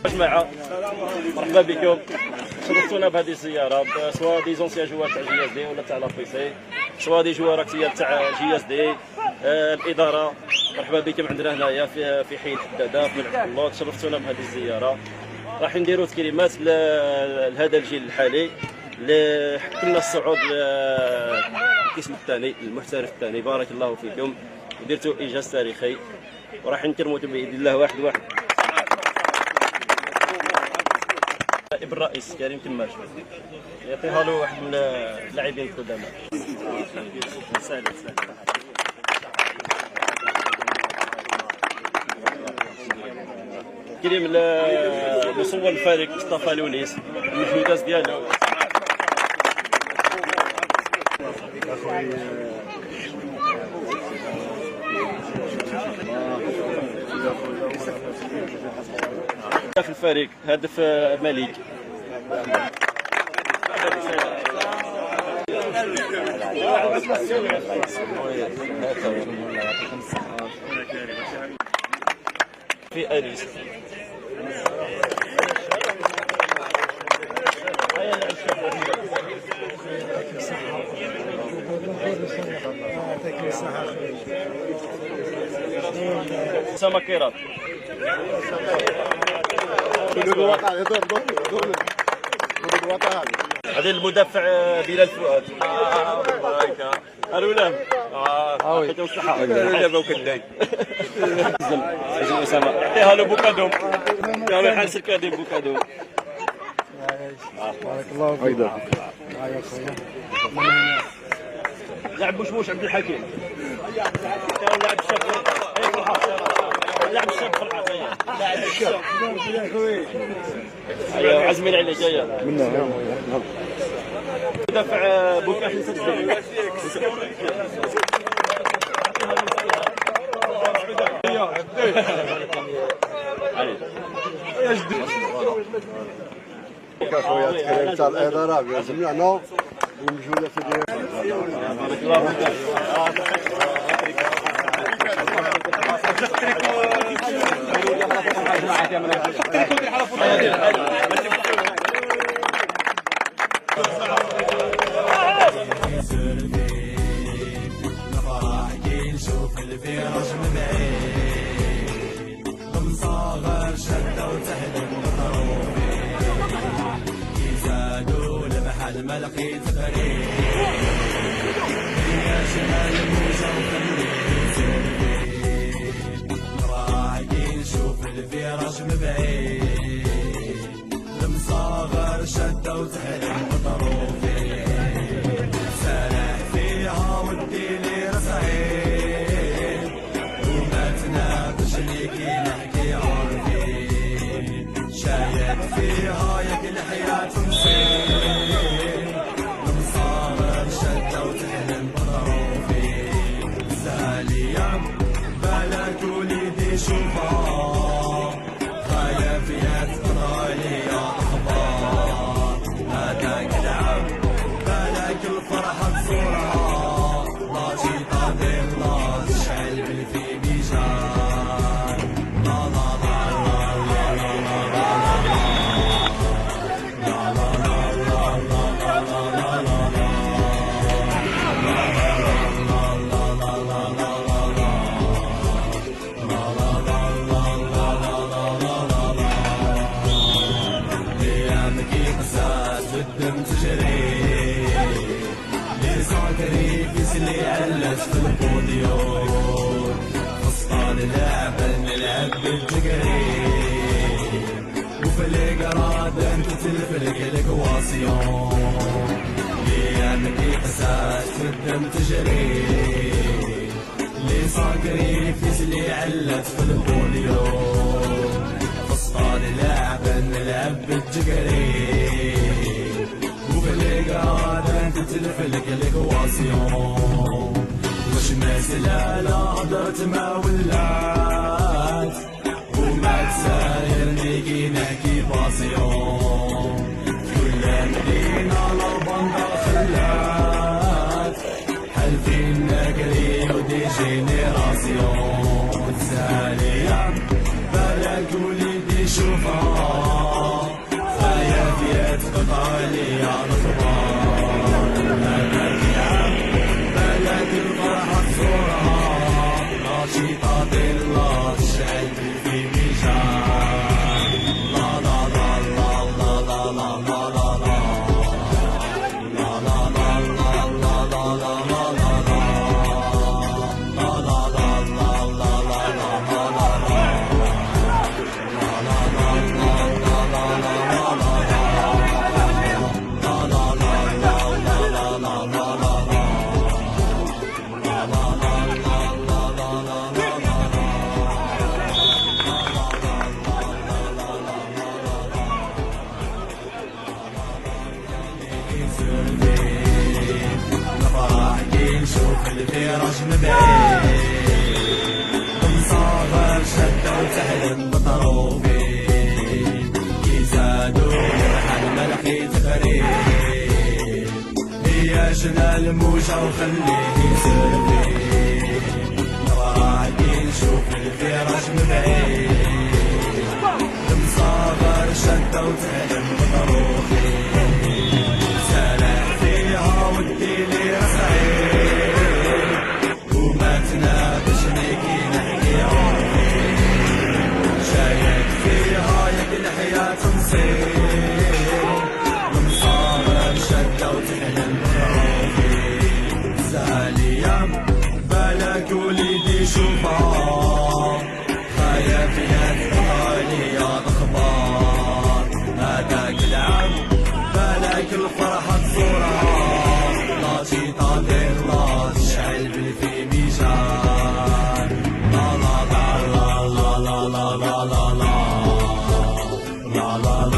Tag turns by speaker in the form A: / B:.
A: جماعة مرحبا بكم، شرفتونا بهذه الزيارة، سواء دي زونسيان جوار تاع جي اس دي ولا تاع لابيسي، سواء دي جوار اكتيال تاع جي اس دي، الإدارة. مرحبا بكم عندنا هنايا في حي الحدادة في ملعب الله. شرفتونا بهذه الزيارة. راح نديروا تكريمات لهذا الجيل الحالي اللي حققنا الصعود للقسم الثاني المحترف الثاني. بارك الله فيكم ودرتوا إنجاز تاريخي، وراح نكرموا بإذن الله واحد واحد. نائب الرئيس كريم تماش يعطيها له واحد من اللاعبين القدامى. سهل كريم مصور الفريق مصطفى لوليس المحمودات ديالو. في الفريق هدف مليك. في أليس أسامة كيرات. هذا المدافع بلال فؤاد. الولام حيت الصحة دابا وكداي أسامة يعطيها له بوكادو، يعطيها حال سركادي بوكادو.
B: بارك الله فيك. يا خويا
A: لعب بوش عبد الحكيم، لاعب الشاب، لاعب الشاب في العافية، لاعب الشاب. ايوا عزمين عليه جايه منها دافع بوكاش نسجل. يا جدي
B: خويا الكريم تاع الاداره جميعنا ومجهودات ديالك.
A: بارك الله
C: نشوف الفراش من بعيد مصاغر شدة وتحديد مطروبي يزادوا لبحر ما لقيت فريق يا شمال موسى وفنين رايقين نشوف الفراش من بعيد مصاغر شدة وتحديد مطروبي سارح فيها ودي لي رصعيد وما تناقش ليكي نحكي عارفين شايد فيها ياك الحياة نصيب مصابر شدة وتحلم بظروفي سالية بالك وليدي شوفها خايف يا تقرا لي اخبار هذاك العب بالك الفرحة بصورها راسي طاير لاص شعل بالفي بيجان لا لا لا لا لا الدم تجري لي اللي علت في البوديوم فسطان لعبة نلعب بالجقري وفي القراد انت تلفلك الاكواسيون ليامك قسات والدم تجري لي صاقري اللي علت في البوديوم فسطان لعبة نلعب بالجقري بالقراد انت تلفلك الاكواسيون وش مسألة لا هضرت ما ولات وما تساير نيجينا كي باسيون كل مدينة لو بندا خلات حلفين نقري ودي جينيراسيون سالية بالك وليدي شوفها غالية الأخبار هذاك العام بلد الفرحة تزورها نشيطة ضلة تشعل في ميزان لا لا لا لا لا لا لا لا نفرح كي نشوف الفراش من بعيد نصغر شدة وتحلم بطروفين كي زادوا يرحل ملحي تفريد هي جنى الموجة وخليه يسرفين نفرح كي نشوف الفراش من بعيد نصغر شدة وتحلم بطروفين بالك وليدي شوفها خايف يدخلي يا اخبار هذاك العام بالك الفرحة تزورها نشيطة ضلة تشعل في ميزان لا لا لا لا لا لا لا لا لا لا لا